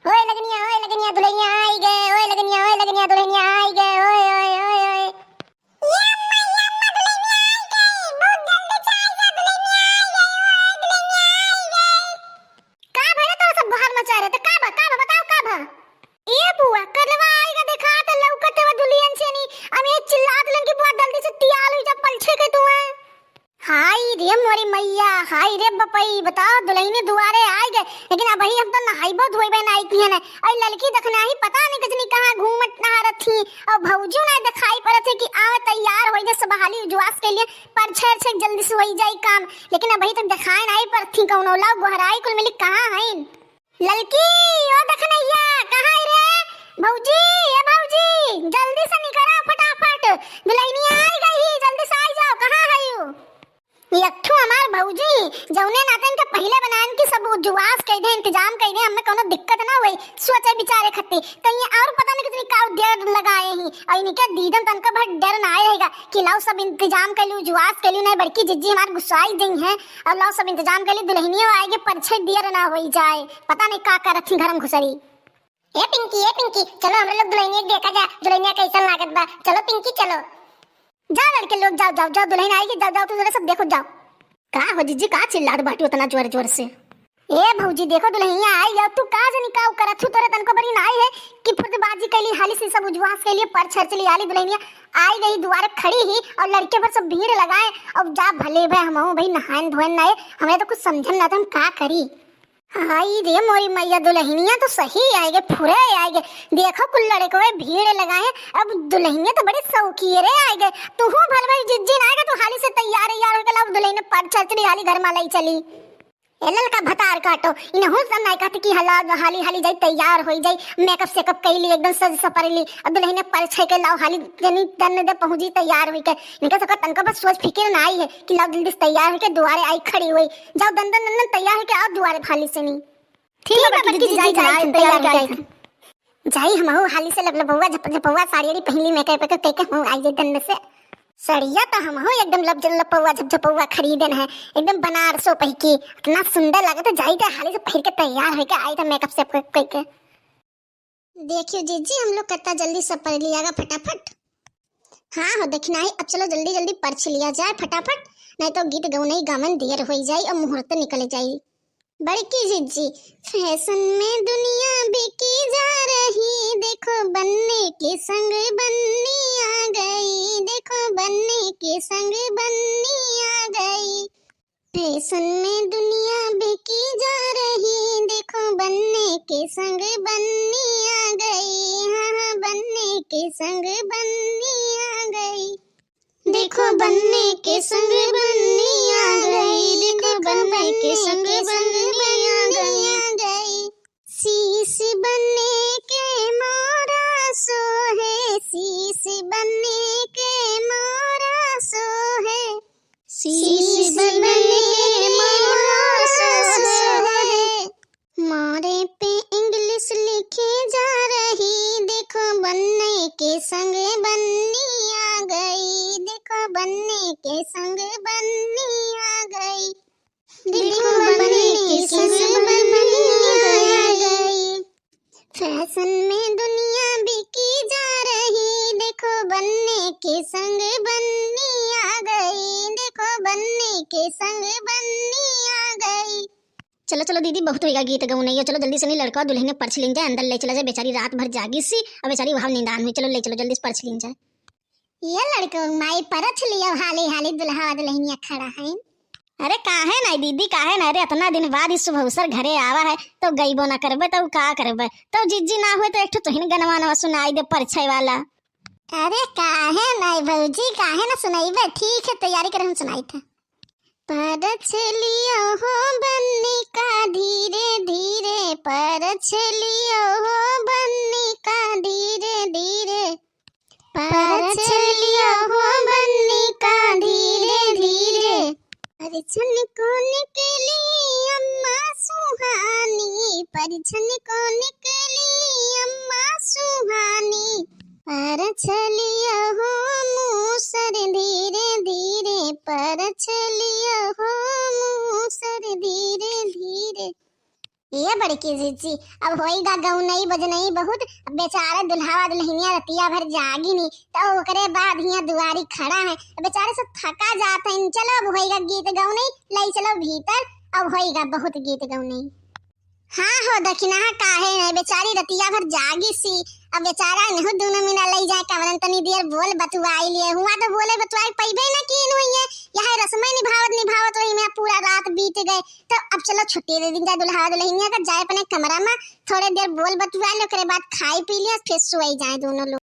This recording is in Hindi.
ओए लगनिया दुल्हनिया आई गए। ओए लगनिया दुल्हनिया आई गए। ओए ओए ओए ओए यम्मा दुल्हनिया आई गई। बहुत जल्दी से आई जा, दुल्हनिया आई गई। ओए दुल्हनिया आई गई। का भले तो सब बाहर मचा रहे थे। का बताओ का भा ये बुआ करवा आएगा देखा त लौकत है दुल्हन से नहीं। हम ये चिल्लात लन की बुआ जल्दी से तैयार हो जा, पलछे के तू है। हाय रे मोरी मैया, हाय रे बपई, बताओ दुल्हनी दुआरे आ गए। लेकिन अब हम तो नहाइबो धोइबे नहीं की है। और लड़की देखना ही पता नहीं कितनी कहां घूमत नहा थी। और भौजू ना दिखाई पड़त है कि आवे तैयार होई जैसे बहाली जुआस के लिए पर छे जल्दी से होई जाई काम। लेकिन अब तक दिखाए नहीं पड़ती कौनो ला गोहराई कुल मिली कहां है लड़की। ओ देखनैया कहां है रे भौजी। ए भौजी जल्दी से निकला फटाफट, दुल्हनी आई गई, जल्दी से आ जाओ। कहां है यू यक्ठू हमार भौजी जौने नातन के पहले बनान की सब जुआस कह दे, इंतजाम कह दे, हमें कोनो दिक्कत ना होई। सोचे बेचारे खत्ते कहीं और पता नहीं कितनी का देर लगाए ही। और इनके दीदम तन का बहुत डर ना आएगा कि लाओ सब इंतजाम कर लूं, जुआस कर लूं। नहीं बड़की जिज्जी हमार गुस्साई दी है और लाओ सब इंतजाम कर लूं, दुल्हनियों आएगी परछे देर ना होई जाए। पता नहीं का करत घर में घुसरी। ए पिंकी चलो हम लोग दुल्हनिया देखा जा, दुल्हनिया कैसा लागत बा। चलो पिंकी चलो, जाओ लड़के लोग जाओ दुल्हन आएगी, जाओ तो जरा सब देखो जाओ। का हो जीजी का चिल्लात बाटी उतना जोर से। ए भौजी देखो दुल्हनिया आई है, तू का जनी का करत छु तोरे तनको बड़ी नाई है कि फुर्दबाजी कैली हाली से सब उजवास के लिए पर छरचली आली दुल्हनिया आई गई द्वारे खड़ी ही और लड़के पर सब भीड़ लगाए। अब जा भले भाई हमहु भाई नहान धोन ना हमें तो कुछ समझन ना हम का करी। हाय रे मोरी मैया दुल्हनिया तो सही आएगे, फुरे आएगे। देखो कुल लड़के भीड़ लगाए। अब दुल्हनिया तो बड़ी सौकी रे आएगे। तू हूं भल भाई जिज्जी ना आएगा तो हाली से तैयार हो के लाओ दुल्हन पर चलती हाली घर में लाई चली। एलल का भतार काटो इनहु सब नहीं कहते कि हाली जाई तैयार हो जाई, मेकअप सेकअप कैली एकदम सज सपरली। अब दुल्हन पर छे के लाओ हाली जनी तन दे पहुंची तैयार हुई के। इनका सब तनको बस सोच फिक्र ना आई है कि लाओ जल्दी से तैयार होके दुआरे आई खड़ी हुई। जाओ दंदन तैयार होके आओ दुआरे हाली से नहीं। ठीक है बच्ची जी जाई तैयार हो जाई हमहु हाली से लबलबुआ झपझपवा साड़ी पहनली मेकअप के हूं आई जे दन से सड़िया तो हमहु एकदम लबलबुआ झपझपवा खरीदन है एकदम बनारसो पह की इतना सुंदर लगे तो जाई तो हाली से पहन के तैयार होके आई तो मेकअप से करके। देखियो जीजी हम लोग कितना जल्दी सब पढ़ लियागा फटाफट। हाँ हो देखना ही, अब चलो जल्दी पर्च लिया जाए फटाफट, नहीं तो गीत गौने गावन देर हो जाए और मुहूर्त निकल जाए। बड़की जिज्जी फैशन में दुनिया बिकी जा रही, देखो बनने के संग बन्नी आ गई, देखो बनने के संग बन्नी आ गई। फैशन में दुनिया बिकी जा रही, देखो बनने के संग बन्नी आ गई। हाँ बनने के संग बन्नी आ गई, देखो बनने के संग बन्नी आ गई, देखो बनने के संग बन्नी आ गई। शीश बनने के मोरा सो है, शीश बनने के मोरा सो है, शीश बनने के मोरा सो है। मोरे पे इंग्लिश लिखी जा रही, देखो बनने के संग बन्नी आ गई, देखो बनने के संग बन्नी आ गई, देखो बनने के संग बन्नी आ गई। फैशन में दुनिया बिकी जा रही, देखो बनने के संग बन्नी आ गई, देखो बनने के संग बन्नी आ गई। चलो दीदी बहुत होगा गीत गौने, चलो जल्दी से नहीं लड़का दुल्हन पर्च लें जाए, अंदर ले चला जाए। बेचारी रात भर जागी सी और बेचारी वहां नींदान हुई। चलो ले चलो जल्दी से पर्च लें जाए। ये लड़को माई परछ लिया हाली दुल्हा दुल्हनिया खड़ा है। अरे काहे ना दीदी काहे ना रे, इतना दिन बाद इस सुबह घरे आवा है तो गईबो ना करबे तो का करबे। तो जिज्जी ना हुए तो एक तुहिन गनवा सुनाई दे परछे वाला। अरे काहे ना भौजी काहे ना सुनाईबे, ठीक है तैयारी कर हम सुनाई थे। परछ लियो हो बन्नी का धीरे धीरे, परछ लियो हो बन्नी का धीरे धीरे, परछ लियो हो बन्नी का धीरे धीरे। परिछन को निकली अम्मा सुहानी, परिछन को निकली अम्मा सुहानी, परछ लियो हो मूसर धीरे धीरे, परछ लियो हो मूसर धीरे धीरे। ये बड़की जीजी अब होईगा गऊ नहीं बज नहीं बहुत। अब बेचारे दुल्हावा दुल्हनिया रतिया भर जागी नहीं तो ओकरे बाद हिया दुआरी खड़ा है बेचारे सब थका जाते हैं। चलो अब होईगा गीत गऊ नहीं लई चलो भीतर अब होईगा बहुत गीत गऊ नहीं। हाँ हो दखिना काहे है बेचारी रतिया भर जागी सी। अब बेचारा नहीं दोनों मिना लई जाए कवरन तनी देर बोल बतुआई लिए हुआ तो बोले बतुआई पैबे ना कीन हुई है यह रस्में निभावत वही में पूरा रात बीत गए। तो अब चलो छुट्टी दे दिन जाए दुल्हा दुल्हनिया का जाए अपने कमरा में थोड़े देर बोल बतुआ लो करे बाद खाई पी लिया फिर सोई जाए दोनों लोग।